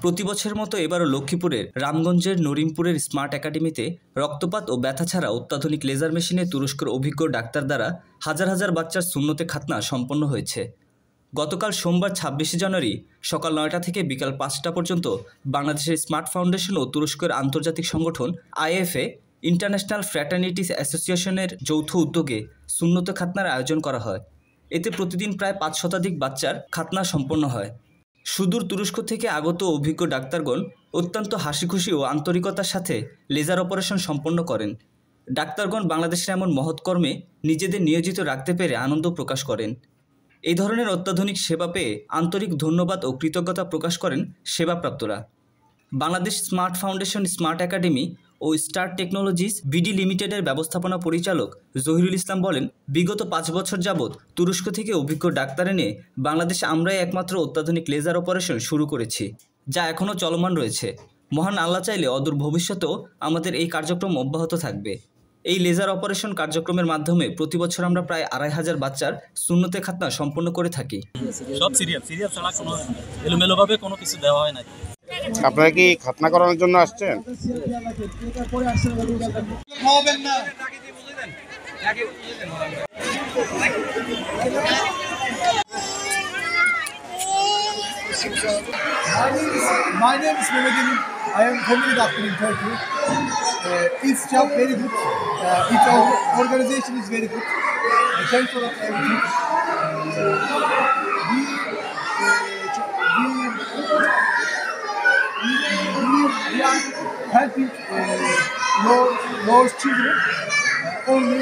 প্রতি বছরের মতো এবারও লক্ষ্মীপুরের রামগঞ্জের নরিমপুরের স্মার্ট একাডেমিতে রক্তপাত ও ব্যথা ছাড়া অত্যাধুনিক লেজার মেশিনে তুরস্কের অভিজ্ঞ ডাক্তার দ্বারা হাজার হাজার বাচ্চার সুন্নতে খাতনা সম্পন্ন হয়েছে। গতকাল সোমবার ২৬ জানুয়ারি সকাল ৯টা থেকে বিকাল ৫টা পর্যন্ত বাংলাদেশের স্মার্ট ফাউন্ডেশন ও তুরস্কের আন্তর্জাতিক সংগঠন আইএফএ ইন্টারন্যাশনাল ফ্র্যাটার্নিটিস অ্যাসোসিয়েশনের যৌথ উদ্যোগে সুন্নতে খাতনার আয়োজন করা হয়। এতে প্রতিদিন প্রায় ৫ শতাধিক বাচ্চার খাতনা সম্পন্ন হয়। সুদূর তুরস্ক থেকে আগত অভিজ্ঞ ডাক্তারগণ অত্যন্ত হাসিখুশি ও আন্তরিকতার সাথে লেজার অপারেশন সম্পন্ন করেন। ডাক্তারগণ বাংলাদেশের এমন মহৎ কর্মে নিজেদের নিয়োজিত রাখতে পেরে আনন্দ প্রকাশ করেন। এই ধরনের অত্যাধুনিক সেবা পেয়ে আন্তরিক ধন্যবাদ ও কৃতজ্ঞতা প্রকাশ করেন সেবাপ্রাপ্তরা। Bangladesh smart foundation smart academy ও স্টার টেকনোলজিস বিডি লিমিটেডের ব্যবস্থাপনা পরিচালক জহিরুল ইসলাম বলেন, বিগত ৫ বছর যাবৎ তুরস্ক থেকে অভিজ্ঞ ডাক্তার এনে বাংলাদেশে আমরাই একমাত্র অত্যাধুনিক লেজার অপারেশন শুরু করেছি, যা এখনও চলমান রয়েছে। মহান আল্লাহ চাইলে অদূর ভবিষ্যতেও আমাদের এই কার্যক্রম অব্যাহত থাকবে। এই লেজার অপারেশন কার্যক্রমের মাধ্যমে প্রতি বছর আমরা প্রায় ২৫০০ বাচ্চার সুন্নতে খাতনা সম্পন্ন করে থাকি। সব সিরিয়াল ছাড়া কোনো এলোমেলোভাবে কোনো কিছু দেওয়া হয় না। আপনারা কি খাতনা করানোর জন্য আসছেন? My name is Mehmet Emin. I am family doctor in Turkey. Each job very good. Each organization is very good. Thanks for everything. We are helping low children. Only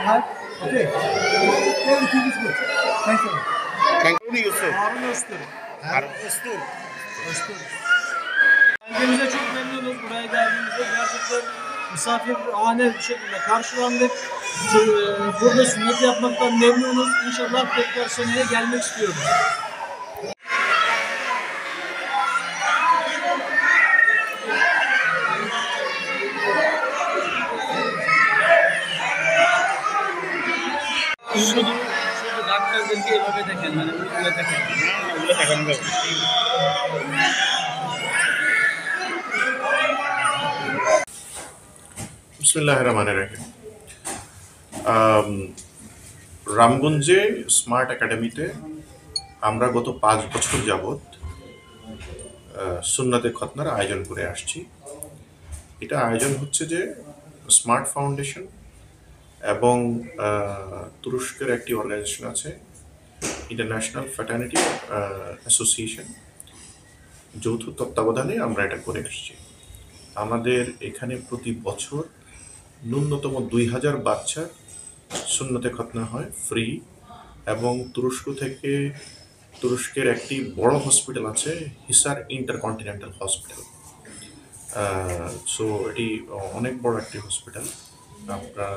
help. Okay. Everything is good. Thanks a lot. Thank you Yusuf. Kendimize çok memnunuz. Buraya geldiğimizde gerçekten misafirhane bir şekilde karşılandık. Burada sünnet yapmaktan memnunuz. İnşallah tekrar seneye gelmek istiyoruz. শুধু ডাক্তারদেরকে এভাবে দেখেন, মানে দেখেন। বিসমিল্লাহির রহমানির রহিম। রামগঞ্জে smart একাডেমিতে আমরা গত ৫ বছর যাবৎ সুন্নতে খতনার আয়োজন করে আসছি। এটা আয়োজন হচ্ছে যে স্মার্ট ফাউন্ডেশন এবং তুরস্কের একটি অর্গানাইজেশন আছে ইন্টারন্যাশনাল ফ্র্যাটার্নিটি অ্যাসোসিয়েশন, যৌথ তত্ত্বাবধানে আমরা এটা করে আসছি। আমাদের এখানে প্রতি বছর ন্যূনতম ২০০০ বাচ্চার সুন্নতে খতনা হয় ফ্রি, এবং তুরস্কের একটি বড় হসপিটাল আছে হিসার ইন্টারকন্টিনেন্টাল হসপিটাল। সো এটি অনেক বড় একটি হসপিটাল। আপনারা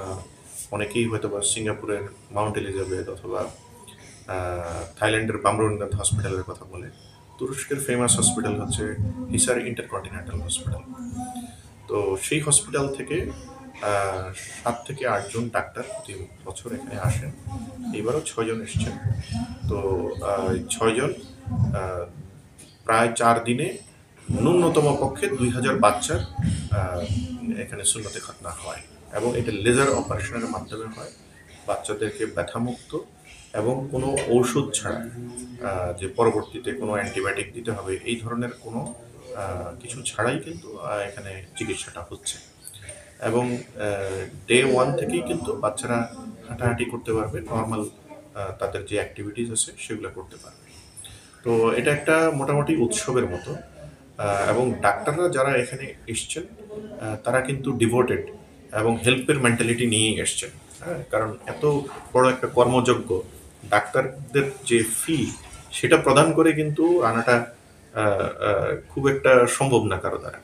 অনেকেই হয়তো বা সিঙ্গাপুরের মাউন্ট এলিজাবেথ অথবা থাইল্যান্ডের বামরুনগান্ধ হসপিটালের কথা বলে। তুরস্কের ফেমাস হসপিটাল হচ্ছে হিসার ইন্টারকন্টিনেন্টাল হসপিটাল। তো সেই হসপিটাল থেকে ৭ থেকে ৮ জন ডাক্তার প্রতি বছর এখানে আসেন। এবারও ৬ জন এসছেন। তো ৬ জন প্রায় ৪ দিনে ন্যূনতম পক্ষে ২০০০ বাচ্চার এখানে সুন্নতে খতনা হয়, এবং এটা লেজার অপারেশনের মাধ্যমে হয়। বাচ্চাদেরকে ব্যথামুক্ত এবং কোনো ঔষধ ছাড়া, যে পরবর্তীতে কোনো অ্যান্টিবায়োটিক দিতে হবে এই ধরনের কোনো কিছু ছাড়াই কিন্তু এখানে চিকিৎসাটা হচ্ছে। এবং ডে 1 থেকেই কিন্তু বাচ্চারা হাঁটাহাঁটি করতে পারবে, নর্মাল তাদের যে অ্যাক্টিভিটিস আছে সেগুলো করতে পারবে। তো এটা একটা মোটামুটি উৎসবের মতো, এবং ডাক্তাররা যারা এখানে এসছেন তারা কিন্তু ডিভোটেড এবং হেল্পের মেন্টালিটি নিয়েই এসছেন। হ্যাঁ, কারণ এত বড় একটা কর্মযজ্ঞ ডাক্তারদের যে ফি সেটা প্রদান করে কিন্তু আনাটা খুব একটা সম্ভব না কারো দ্বারা।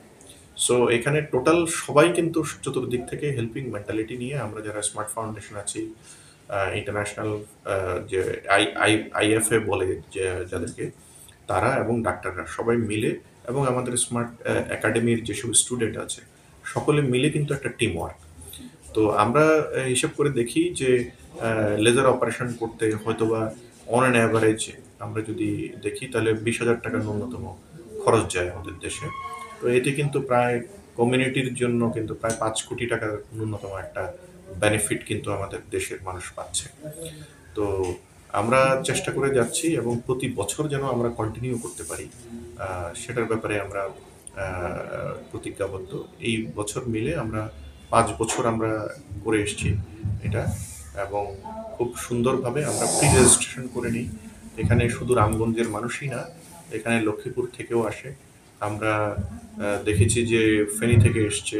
সো এখানে টোটাল সবাই কিন্তু চতুর্দিক থেকে হেল্পিং মেন্টালিটি নিয়ে আমরা যারা স্মার্ট ফাউন্ডেশন আছি, ইন্টারন্যাশনাল যে আইএফএ বলে যে যাদেরকে, তারা এবং ডাক্তাররা সবাই মিলে, এবং আমাদের স্মার্ট একাডেমির যেসব স্টুডেন্ট আছে সকলে মিলে কিন্তু একটা টিম ওয়ার্ক। তো আমরা হিসাব করে দেখি যে লেজার অপারেশন করতে হয়তোবা অন অ্যান অ্যাভারেজ আমরা যদি দেখি তাহলে ২০,০০০ টাকা ন্যূনতম খরচ যায় আমাদের দেশে। তো এতে কিন্তু প্রায় কমিউনিটির জন্য কিন্তু প্রায় 5 কোটি টাকার ন্যূনতম একটা বেনিফিট কিন্তু আমাদের দেশের মানুষ পাচ্ছে। তো আমরা চেষ্টা করে যাচ্ছি এবং প্রতি বছর যেন আমরা কন্টিনিউ করতে পারি, সেটার ব্যাপারে আমরা প্রতিজ্ঞাবদ্ধ। এই বছর মিলে আমরা 5 বছর আমরা করে এসেছি এটা, এবং খুব সুন্দরভাবে আমরা প্রি রেজিস্ট্রেশন করে নিই। এখানে শুধু রামগঞ্জের মানুষই না, এখানে লক্ষ্মীপুর থেকেও আসে। আমরা দেখেছি যে ফেনী থেকে এসছে,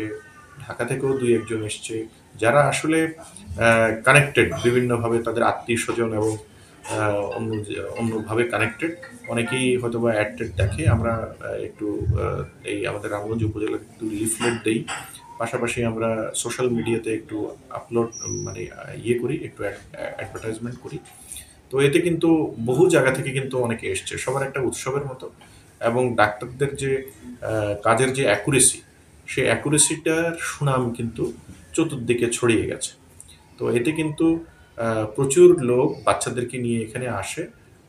ঢাকা থেকেও 2-1 জন এসছে, যারা আসলে কানেক্টেড বিভিন্নভাবে, তাদের আত্মীয়-স্বজন এবং অন্যভাবে কানেক্টেড। অনেকেই হয়তো বা অ্যাড দেখে। আমরা একটু এই আমাদের রামগঞ্জ উপজেলার একটু লিফলেট দেই, পাশাপাশি আমরা সোশ্যাল মিডিয়াতে একটু আপলোড মানে করি, একটু অ্যাডভার্টাইজমেন্ট করি। তো এতে কিন্তু বহু জায়গা থেকে কিন্তু অনেকে এসছে, সবার একটা উৎসবের মতো। এবং ডাক্তারদের যে কাজের যে অ্যাকুরেসি, সেই অ্যাকুরেসিটার সুনাম কিন্তু চতুর্দিকে ছড়িয়ে গেছে। তো এতে কিন্তু প্রচুর লোক বাচ্চাদেরকে নিয়ে এখানে আসে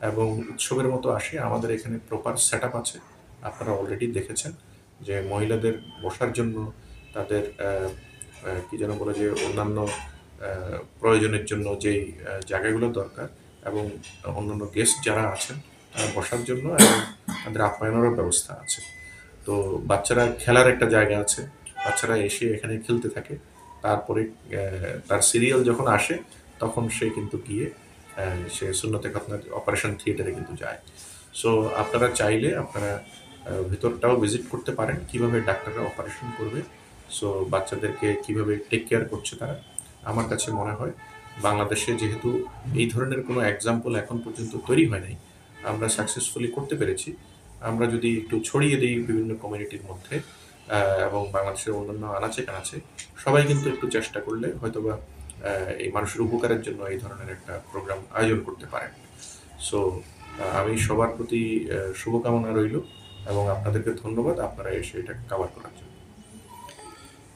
এবং উৎসবের মতো আসে। আমাদের এখানে প্রপার সেট আপ আছে, আপনারা অলরেডি দেখেছেন যে মহিলাদের বসার জন্য তাদের কি যেন বলে যে অন্যান্য প্রয়োজনের জন্য যেই জায়গাগুলো দরকার, এবং অন্যান্য গেস্ট যারা আছেন তারা বসার জন্য এবং তাদের আপ্যায়নেরও ব্যবস্থা আছে। তো বাচ্চারা খেলার একটা জায়গা আছে, বাচ্চারা এসে এখানে খেলতে থাকে। তারপরে তার সিরিয়াল যখন আসে তখন সে কিন্তু গিয়ে সে সুন্নতে খাতনা অপারেশন থিয়েটারে কিন্তু যায়। সো আপনারা চাইলে আপনারা ভেতরটাও ভিজিট করতে পারেন, কিভাবে ডাক্তাররা অপারেশন করবে, সো বাচ্চাদেরকে কিভাবে টেক কেয়ার করছে তারা। আমার কাছে মনে হয় বাংলাদেশে যেহেতু এই ধরনের কোনো এক্সাম্পল এখন পর্যন্ত তৈরি হয় নাই, আমরা সাকসেসফুলি করতে পেরেছি। আমরা যদি একটু ছড়িয়ে দিই বিভিন্ন কমিউনিটির মধ্যে এবং বাংলাদেশের অন্যান্য আনাচে কানাচে, সবাই কিন্তু একটু চেষ্টা করলে হয়তোবা এই মানুষের উপকারের জন্য এই ধরনের একটা প্রোগ্রাম আয়োজন করতে পারেন। সো আমি সবার প্রতি শুভকামনা রইল এবং আপনাদেরকে ধন্যবাদ আপনারা এসে এটা কভার করার জন্য।